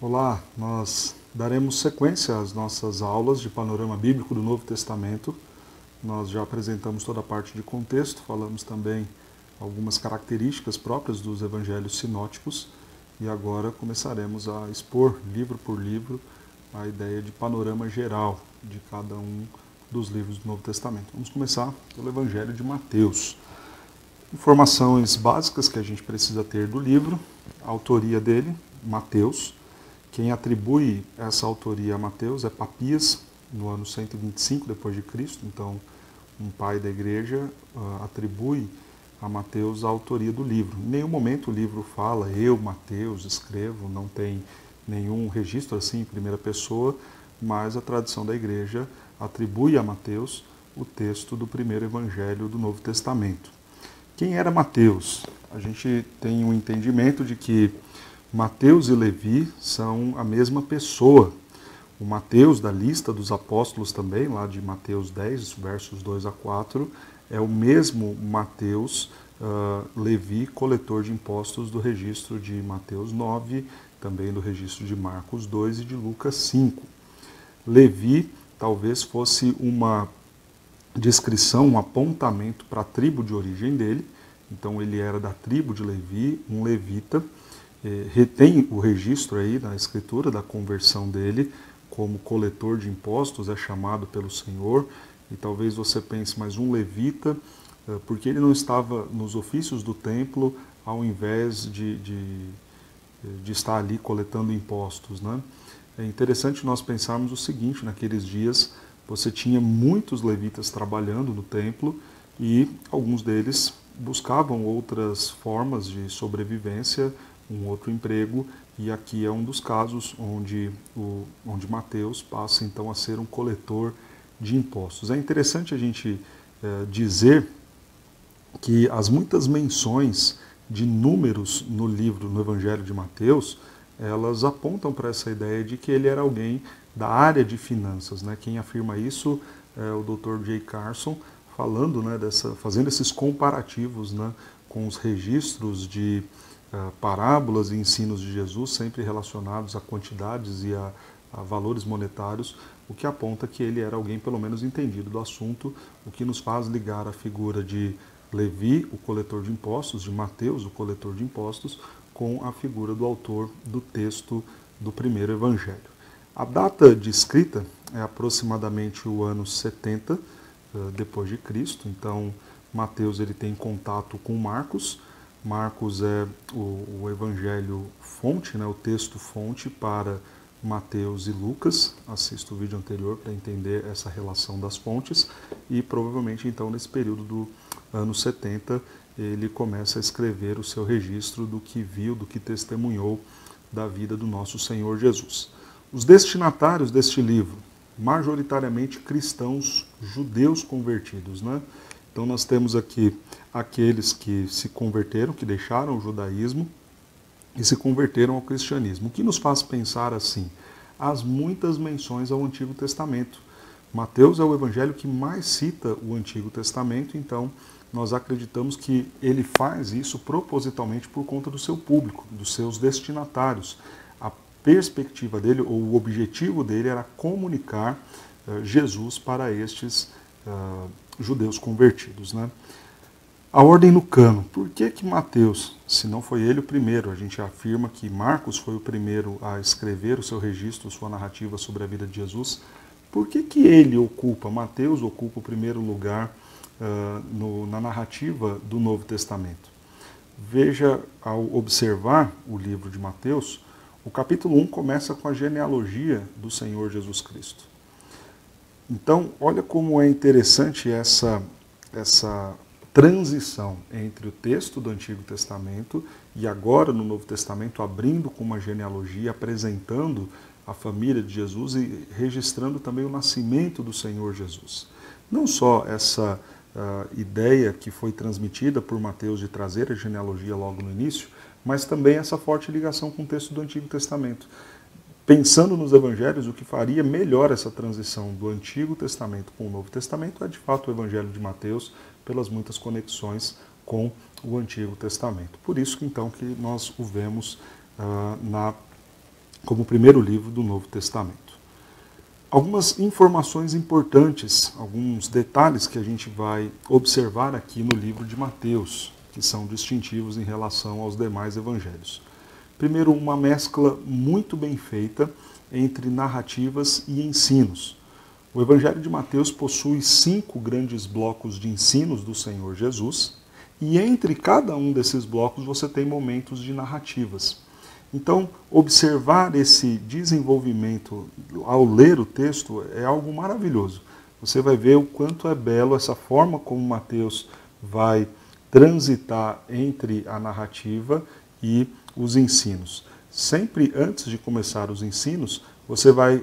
Olá, nós daremos sequência às nossas aulas de panorama bíblico do Novo Testamento. Nós já apresentamos toda a parte de contexto, falamos também algumas características próprias dos evangelhos sinóticos e agora começaremos a expor, livro por livro, a ideia de panorama geral de cada um dos livros do Novo Testamento. Vamos começar pelo Evangelho de Mateus. Informações básicas que a gente precisa ter do livro: a autoria dele, Mateus. Quem atribui essa autoria a Mateus é Papias, no ano 125 depois de Cristo. Então, um pai da igreja atribui a Mateus a autoria do livro. Em nenhum momento o livro fala, eu, Mateus, escrevo, não tem nenhum registro assim em primeira pessoa, mas a tradição da igreja atribui a Mateus o texto do primeiro evangelho do Novo Testamento. Quem era Mateus? A gente tem um entendimento de que Mateus e Levi são a mesma pessoa. O Mateus da lista dos apóstolos também, lá de Mateus 10, versos 2 a 4, é o mesmo Mateus Levi, coletor de impostos do registro de Mateus 9, também do registro de Marcos 2 e de Lucas 5. Levi talvez fosse uma descrição, um apontamento para a tribo de origem dele. Então ele era da tribo de Levi, um levita. Retém o registro aí na escritura da conversão dele como coletor de impostos, é chamado pelo Senhor. E talvez você pense, mas um levita, porque ele não estava nos ofícios do templo ao invés de estar ali coletando impostos, né? É interessante nós pensarmos o seguinte: naqueles dias você tinha muitos levitas trabalhando no templo e alguns deles buscavam outras formas de sobrevivência, um outro emprego, e aqui é um dos casos onde Mateus passa então a ser um coletor de impostos. É interessante a gente dizer que as muitas menções de números no livro, no Evangelho de Mateus, elas apontam para essa ideia de que ele era alguém da área de finanças, né? Quem afirma isso é o Dr. J. Carson, falando, né, fazendo esses comparativos, né, com os registros de parábolas e ensinos de Jesus, sempre relacionados a quantidades e a valores monetários, o que aponta que ele era alguém pelo menos entendido do assunto, o que nos faz ligar a figura de Levi, o coletor de impostos, de Mateus, o coletor de impostos, com a figura do autor do texto do primeiro evangelho. A data de escrita é aproximadamente o ano 70 depois de Cristo. Então Mateus ele tem contato com Marcos. Marcos é o evangelho fonte, né, o texto fonte para Mateus e Lucas. Assista o vídeo anterior para entender essa relação das fontes. E provavelmente então nesse período do ano 70 ele começa a escrever o seu registro do que viu, do que testemunhou da vida do nosso Senhor Jesus. Os destinatários deste livro, majoritariamente cristãos judeus convertidos, né? Então nós temos aqui aqueles que se converteram, que deixaram o judaísmo e se converteram ao cristianismo. O que nos faz pensar assim? As muitas menções ao Antigo Testamento. Mateus é o evangelho que mais cita o Antigo Testamento, então nós acreditamos que ele faz isso propositalmente por conta do seu público, dos seus destinatários. A perspectiva dele, ou o objetivo dele, era comunicar Jesus para estes judeus convertidos, né? A ordem no cano. Por que Mateus, se não foi ele o primeiro? A gente afirma que Marcos foi o primeiro a escrever o seu registro, sua narrativa sobre a vida de Jesus. Por que ele ocupa, Mateus ocupa o primeiro lugar na narrativa do Novo Testamento? Veja, ao observar o livro de Mateus, o capítulo 1 começa com a genealogia do Senhor Jesus Cristo. Então, olha como é interessante essa transição entre o texto do Antigo Testamento e agora no Novo Testamento, abrindo com uma genealogia, apresentando a família de Jesus e registrando também o nascimento do Senhor Jesus. Não só essa ideia que foi transmitida por Mateus de trazer a genealogia logo no início, mas também essa forte ligação com o texto do Antigo Testamento. Pensando nos evangelhos, o que faria melhor essa transição do Antigo Testamento com o Novo Testamento é de fato o Evangelho de Mateus, pelas muitas conexões com o Antigo Testamento. Por isso que então que nós o vemos na como o primeiro livro do Novo Testamento. Algumas informações importantes, alguns detalhes que a gente vai observar aqui no livro de Mateus, que são distintivos em relação aos demais evangelhos. Primeiro, uma mescla muito bem feita entre narrativas e ensinos. O Evangelho de Mateus possui 5 grandes blocos de ensinos do Senhor Jesus, e entre cada um desses blocos você tem momentos de narrativas. Então, observar esse desenvolvimento ao ler o texto é algo maravilhoso. Você vai ver o quanto é belo essa forma como Mateus vai transitar entre a narrativa e os ensinos. Sempre antes de começar os ensinos, você vai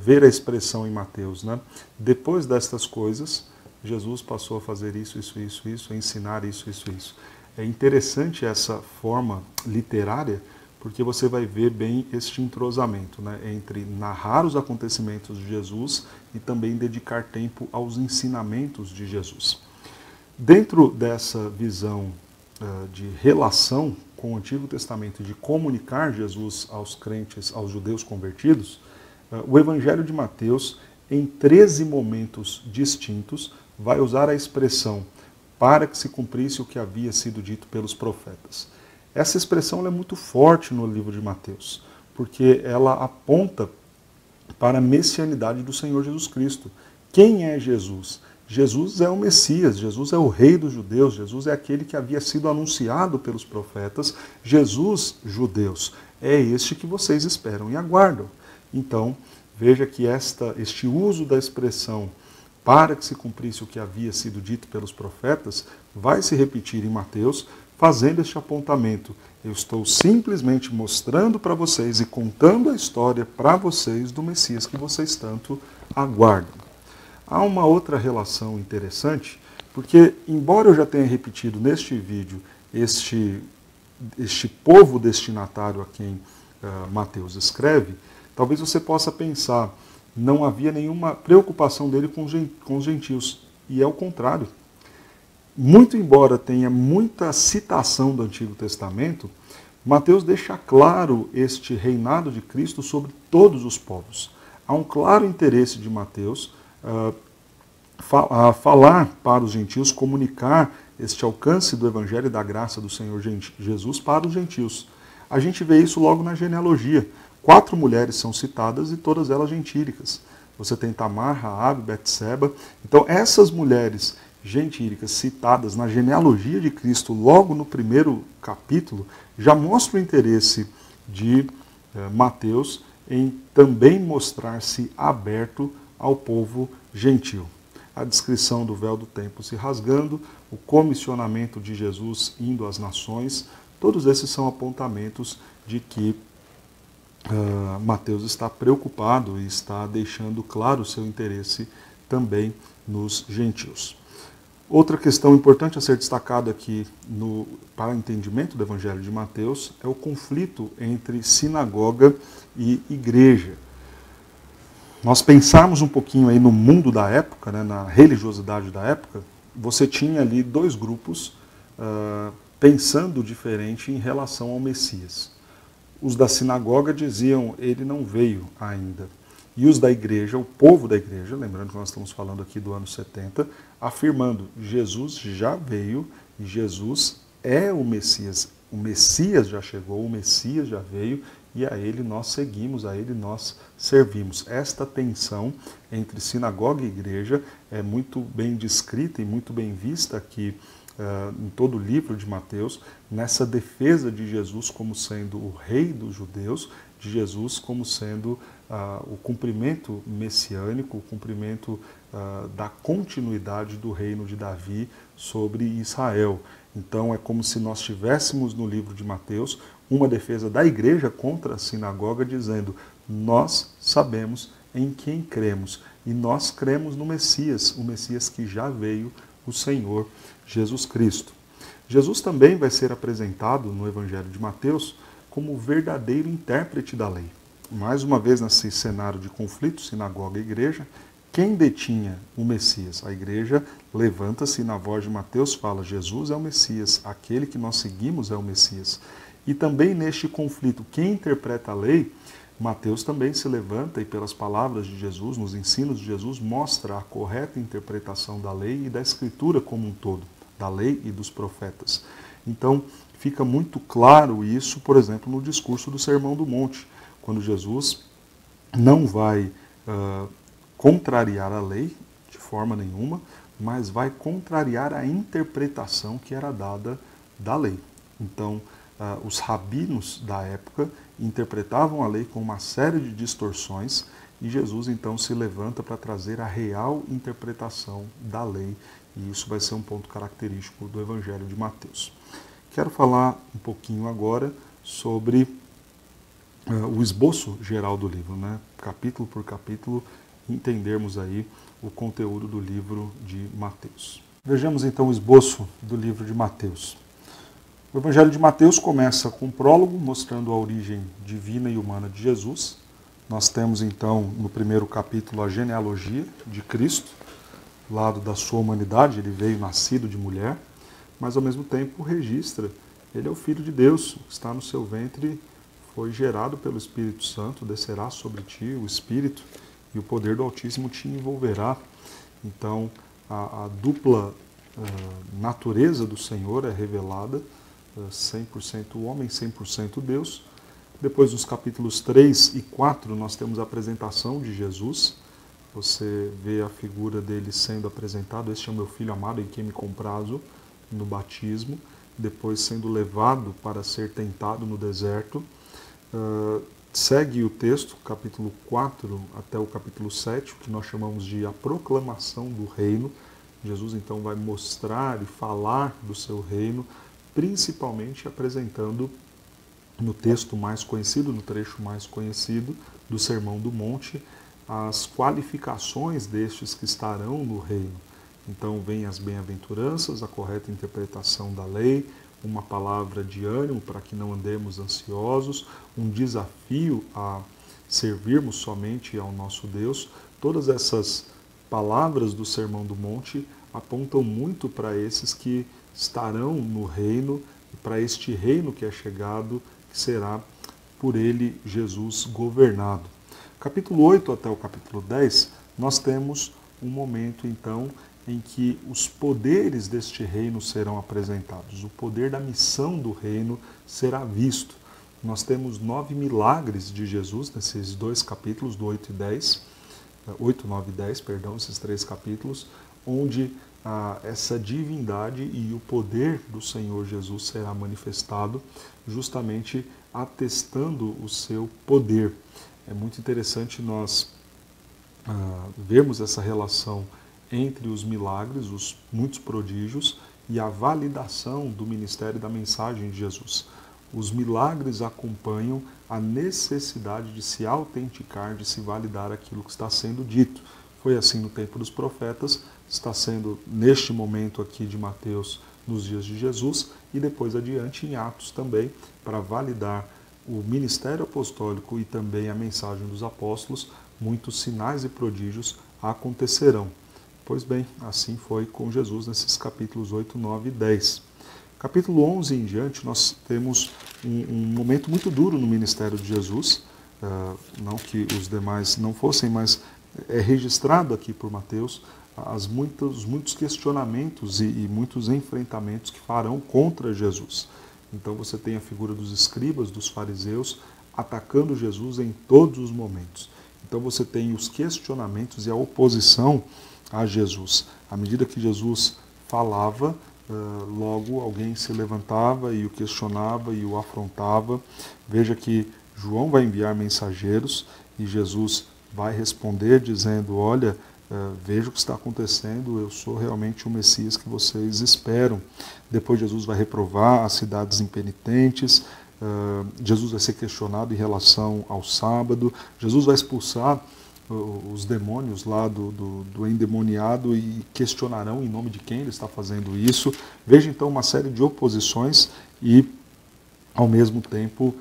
ver a expressão em Mateus, né? Depois destas coisas, Jesus passou a fazer isso, a ensinar isso. É interessante essa forma literária, porque você vai ver bem este entrosamento, né, entre narrar os acontecimentos de Jesus e também dedicar tempo aos ensinamentos de Jesus. Dentro dessa visão de relação com o Antigo Testamento, de comunicar Jesus aos crentes, aos judeus convertidos, o Evangelho de Mateus, em 13 momentos distintos, vai usar a expressão para que se cumprisse o que havia sido dito pelos profetas. Essa expressão é muito forte no livro de Mateus, porque ela aponta para a messianidade do Senhor Jesus Cristo. Quem é Jesus? Jesus é o Messias, Jesus é o Rei dos judeus, Jesus é aquele que havia sido anunciado pelos profetas. Jesus, judeus, é este que vocês esperam e aguardam. Então, veja que este uso da expressão para que se cumprisse o que havia sido dito pelos profetas vai se repetir em Mateus, fazendo este apontamento. Eu estou simplesmente mostrando para vocês e contando a história para vocês do Messias que vocês tanto aguardam. Há uma outra relação interessante, porque embora eu já tenha repetido neste vídeo este povo destinatário a quem Mateus escreve, talvez você possa pensar, não havia nenhuma preocupação dele com os gentios, e é o contrário. Muito embora tenha muita citação do Antigo Testamento, Mateus deixa claro este reinado de Cristo sobre todos os povos. Há um claro interesse de Mateus a falar para os gentios, comunicar este alcance do Evangelho e da graça do Senhor Jesus para os gentios. A gente vê isso logo na genealogia. 4 mulheres são citadas e todas elas gentílicas. Você tem Tamar, Raabe, Betseba. Então essas mulheres gentílicas citadas na genealogia de Cristo, logo no primeiro capítulo, já mostra o interesse de Mateus em também mostrar-se aberto ao povo gentil. A descrição do véu do templo se rasgando, o comissionamento de Jesus indo às nações, todos esses são apontamentos de que Mateus está preocupado e está deixando claro o seu interesse também nos gentios. Outra questão importante a ser destacada aqui para o entendimento do Evangelho de Mateus é o conflito entre sinagoga e igreja. Nós pensarmos um pouquinho aí no mundo da época, né, na religiosidade da época, você tinha ali 2 grupos pensando diferente em relação ao Messias. Os da sinagoga diziam, ele não veio ainda. E os da igreja, o povo da igreja, lembrando que nós estamos falando aqui do ano 70, afirmando, Jesus já veio e Jesus é o Messias. O Messias já chegou, o Messias já veio e a ele nós seguimos, a ele nós servimos. Esta tensão entre sinagoga e igreja é muito bem descrita e muito bem vista aqui em todo o livro de Mateus, nessa defesa de Jesus como sendo o rei dos judeus, de Jesus como sendo o cumprimento messiânico, o cumprimento da continuidade do reino de Davi sobre Israel. Então é como se nós tivéssemos no livro de Mateus uma defesa da igreja contra a sinagoga, dizendo, nós sabemos em quem cremos, e nós cremos no Messias, o Messias que já veio, o Senhor Jesus Cristo. Jesus também vai ser apresentado no Evangelho de Mateus como o verdadeiro intérprete da lei. Mais uma vez, nesse cenário de conflito, sinagoga e igreja, quem detinha o Messias? A igreja levanta-se e na voz de Mateus fala, Jesus é o Messias, aquele que nós seguimos é o Messias. E também neste conflito, quem interpreta a lei? Mateus também se levanta e, pelas palavras de Jesus, nos ensinos de Jesus, mostra a correta interpretação da lei e da Escritura como um todo, da lei e dos profetas. Então, fica muito claro isso, por exemplo, no discurso do Sermão do Monte, quando Jesus não vai contrariar a lei de forma nenhuma, mas vai contrariar a interpretação que era dada da lei. Então, os rabinos da época interpretavam a lei com uma série de distorções e Jesus então se levanta para trazer a real interpretação da lei, e isso vai ser um ponto característico do Evangelho de Mateus. Quero falar um pouquinho agora sobre o esboço geral do livro, né? Capítulo por capítulo, entendermos aí o conteúdo do livro de Mateus. Vejamos então o esboço do livro de Mateus. O Evangelho de Mateus começa com um prólogo mostrando a origem divina e humana de Jesus. Nós temos então no primeiro capítulo a genealogia de Cristo, lado da sua humanidade, ele veio nascido de mulher, mas ao mesmo tempo registra, ele é o Filho de Deus, está no seu ventre, foi gerado pelo Espírito Santo, descerá sobre ti o Espírito e o poder do Altíssimo te envolverá. Então a dupla natureza do Senhor é revelada, 100% homem, 100% Deus. Depois, nos capítulos 3 e 4, nós temos a apresentação de Jesus. Você vê a figura dele sendo apresentado, este é o meu Filho amado em quem me comprazo, no batismo. Depois sendo levado para ser tentado no deserto. Segue o texto, capítulo 4 até o capítulo 7, o que nós chamamos de a proclamação do reino. Jesus então vai mostrar e falar do seu reino, principalmente apresentando no texto mais conhecido, no trecho mais conhecido do Sermão do Monte, as qualificações destes que estarão no reino. Então vem as bem-aventuranças, a correta interpretação da lei, uma palavra de ânimo para que não andemos ansiosos, um desafio a servirmos somente ao nosso Deus. Todas essas palavras do Sermão do Monte apontam muito para esses que estarão no reino, para este reino que é chegado, que será por ele Jesus governado. Capítulo 8 até o capítulo 10, nós temos um momento então em que os poderes deste reino serão apresentados, o poder da missão do reino será visto. Nós temos 9 milagres de Jesus nesses dois capítulos, do 8 e 10, 8, 9 e 10, perdão, esses três capítulos, onde essa divindade e o poder do Senhor Jesus será manifestado, justamente atestando o seu poder. É muito interessante nós vermos essa relação entre os milagres, os muitos prodígios, e a validação do ministério da mensagem de Jesus. Os milagres acompanham a necessidade de se autenticar, de se validar aquilo que está sendo dito. Foi assim no tempo dos profetas, está sendo neste momento aqui de Mateus, nos dias de Jesus, e depois adiante em Atos também, para validar o ministério apostólico e também a mensagem dos apóstolos, muitos sinais e prodígios acontecerão. Pois bem, assim foi com Jesus nesses capítulos 8, 9 e 10. Capítulo 11 em diante, nós temos um momento muito duro no ministério de Jesus, não que os demais não fossem, mas é registrado aqui por Mateus muitos questionamentos e muitos enfrentamentos que farão contra Jesus. Então você tem a figura dos escribas, dos fariseus, atacando Jesus em todos os momentos. Então você tem os questionamentos e a oposição a Jesus. À medida que Jesus falava, logo alguém se levantava e o questionava e o afrontava. Veja que João vai enviar mensageiros e Jesus vai responder dizendo, olha, veja o que está acontecendo, eu sou realmente o Messias que vocês esperam. Depois Jesus vai reprovar as cidades impenitentes, Jesus vai ser questionado em relação ao sábado, Jesus vai expulsar os demônios lá do endemoniado e questionarão em nome de quem ele está fazendo isso. Veja então uma série de oposições e, ao mesmo tempo,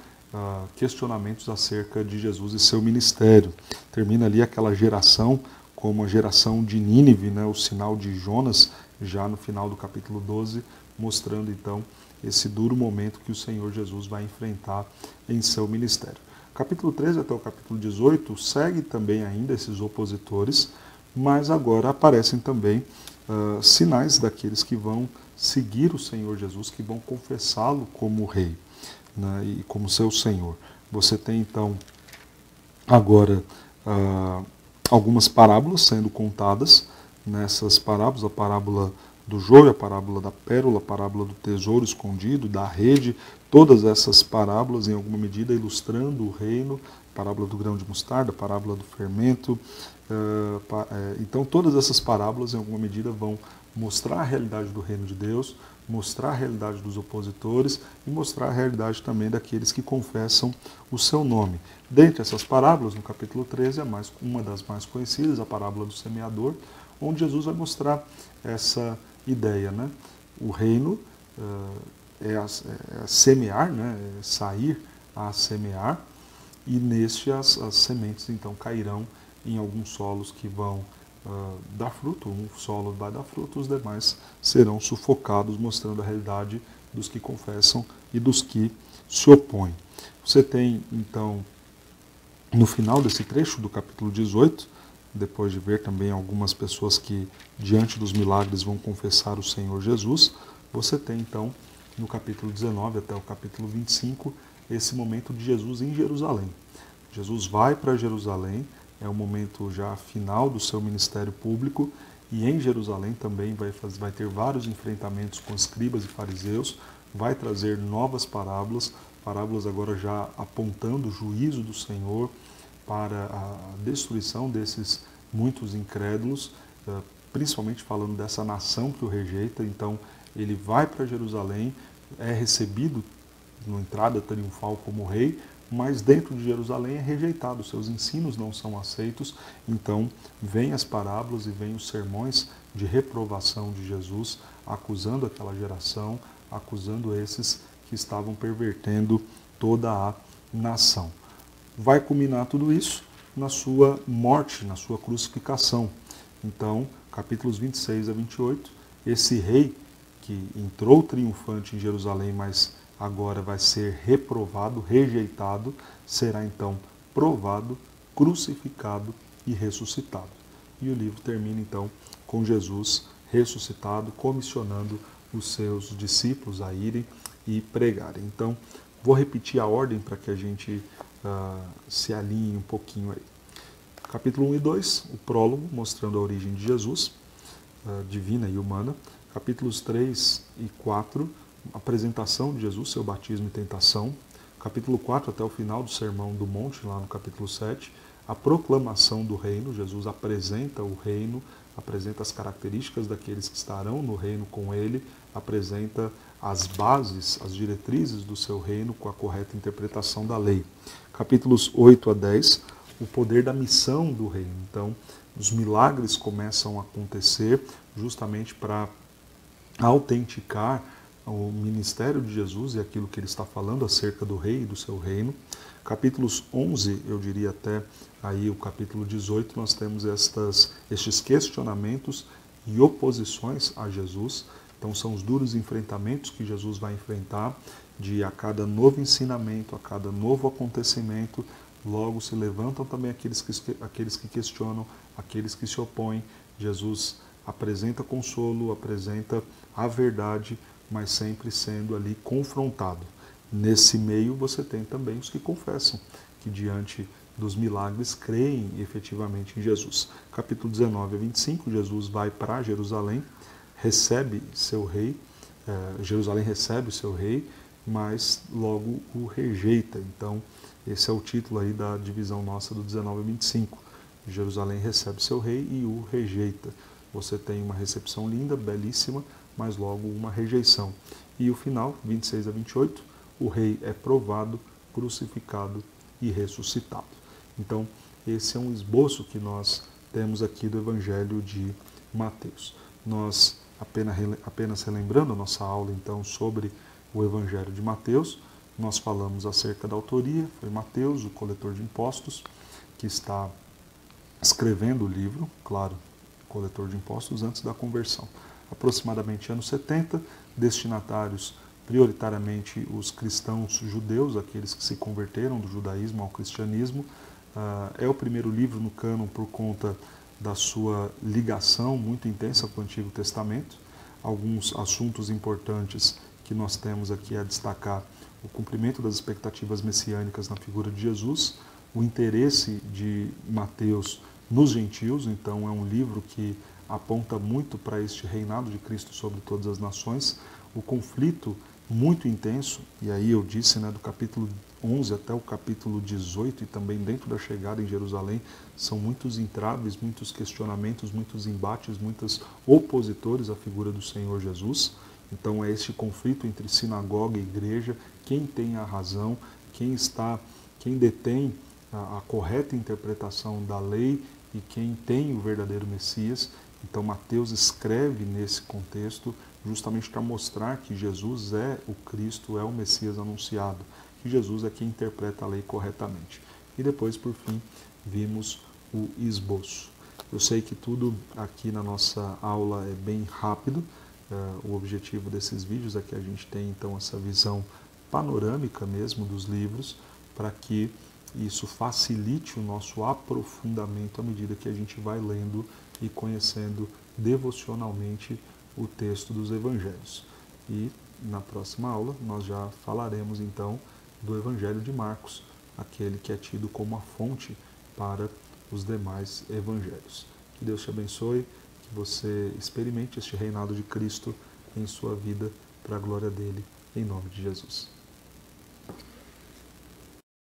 questionamentos acerca de Jesus e seu ministério. Termina ali aquela geração como a geração de Nínive, né, o sinal de Jonas, já no final do capítulo 12, mostrando então esse duro momento que o Senhor Jesus vai enfrentar em seu ministério. Capítulo 13 até o capítulo 18 segue também ainda esses opositores, mas agora aparecem também sinais daqueles que vão seguir o Senhor Jesus, que vão confessá-lo como rei, né, e como seu Senhor. Você tem então agora algumas parábolas sendo contadas. Nessas parábolas, a parábola do joio, a parábola da pérola, a parábola do tesouro escondido, da rede, todas essas parábolas em alguma medida ilustrando o reino, a parábola do grão de mostarda, a parábola do fermento. Então todas essas parábolas em alguma medida vão mostrar a realidade do reino de Deus, mostrar a realidade dos opositores e mostrar a realidade também daqueles que confessam o seu nome. Dentre essas parábolas, no capítulo 13, uma das mais conhecidas, a parábola do semeador, onde Jesus vai mostrar essa ideia, né? O reino é semear, né? É sair a semear, e neste as sementes então cairão em alguns solos que vão dar fruto. Um solo vai dar fruto, os demais serão sufocados, mostrando a realidade dos que confessam e dos que se opõem. Você tem então, no final desse trecho do capítulo 18, depois de ver também algumas pessoas que, diante dos milagres, vão confessar o Senhor Jesus, você tem então, no capítulo 19 até o capítulo 25, esse momento de Jesus em Jerusalém. Jesus vai para Jerusalém, é o momento já final do seu ministério público, e em Jerusalém também vai ter vários enfrentamentos com escribas e fariseus, vai trazer novas parábolas agora já apontando o juízo do Senhor para a destruição desses muitos incrédulos, principalmente falando dessa nação que o rejeita. Então ele vai para Jerusalém, é recebido na entrada triunfal como rei, mas dentro de Jerusalém é rejeitado, seus ensinos não são aceitos. Então vêm as parábolas e vêm os sermões de reprovação de Jesus, acusando aquela geração, acusando esses que estavam pervertendo toda a nação. Vai culminar tudo isso na sua morte, na sua crucificação. Então, capítulos 26 a 28, esse rei que entrou triunfante em Jerusalém, mas agora vai ser reprovado, rejeitado, será então provado, crucificado e ressuscitado. E o livro termina então com Jesus ressuscitado, comissionando os seus discípulos a irem e pregarem. Então, vou repetir a ordem para que a gente se alinhe um pouquinho aí. Capítulo 1 e 2, o prólogo, mostrando a origem de Jesus, divina e humana. Capítulos 3 e 4, apresentação de Jesus, seu batismo e tentação. Capítulo 4 até o final do Sermão do Monte, lá no capítulo 7, a proclamação do reino. Jesus apresenta o reino, apresenta as características daqueles que estarão no reino com ele, apresenta as bases, as diretrizes do seu reino com a correta interpretação da lei. Capítulos 8 a 10, o poder da missão do reino. Então, os milagres começam a acontecer justamente para autenticar o ministério de Jesus e aquilo que ele está falando acerca do rei e do seu reino. Capítulos 11, eu diria até aí o capítulo 18, nós temos estes questionamentos e oposições a Jesus. Então são os duros enfrentamentos que Jesus vai enfrentar, de a cada novo ensinamento, a cada novo acontecimento, logo se levantam também aqueles que questionam, aqueles que se opõem. Jesus apresenta consolo, apresenta a verdade, mas sempre sendo ali confrontado. Nesse meio você tem também os que confessam, que diante dos milagres creem efetivamente em Jesus. Capítulo 19 a 25, Jesus vai para Jerusalém, recebe seu rei, Jerusalém recebe o seu rei, mas logo o rejeita. Então, esse é o título aí da divisão nossa do 19 a 25. Jerusalém recebe seu rei e o rejeita. Você tem uma recepção linda, belíssima, mas logo uma rejeição. E o final, 26 a 28, o rei é provado, crucificado e ressuscitado. Então, esse é um esboço que nós temos aqui do Evangelho de Mateus. Nós, apenas relembrando a nossa aula então sobre o Evangelho de Mateus, nós falamos acerca da autoria. Foi Mateus, o coletor de impostos, que está escrevendo o livro, claro, coletor de impostos antes da conversão. Aproximadamente anos 70, destinatários prioritariamente os cristãos judeus, aqueles que se converteram do judaísmo ao cristianismo. É o primeiro livro no cânon por conta da sua ligação muito intensa com o Antigo Testamento. Alguns assuntos importantes que nós temos aqui a destacar: o cumprimento das expectativas messiânicas na figura de Jesus, o interesse de Mateus nos gentios, então é um livro que aponta muito para este reinado de Cristo sobre todas as nações, o conflito muito intenso, e aí eu disse, do capítulo 11 até o capítulo 18, e também dentro da chegada em Jerusalém, são muitos entraves, muitos questionamentos, muitos embates, muitos opositores à figura do Senhor Jesus. Então é este conflito entre sinagoga e igreja, quem tem a razão, quem detém a correta interpretação da lei e quem tem o verdadeiro Messias. Então Mateus escreve nesse contexto justamente para mostrar que Jesus é o Cristo, é o Messias anunciado, que Jesus é quem interpreta a lei corretamente. E depois, por fim, vimos o esboço. Eu sei que tudo aqui na nossa aula é bem rápido. O objetivo desses vídeos é que a gente tenha então essa visão panorâmica mesmo dos livros, para que isso facilite o nosso aprofundamento à medida que a gente vai lendo e conhecendo devocionalmente o texto dos evangelhos. E na próxima aula nós já falaremos então do Evangelho de Marcos, aquele que é tido como a fonte para os demais evangelhos. Que Deus te abençoe, que você experimente este reinado de Cristo em sua vida, para a glória dele, em nome de Jesus.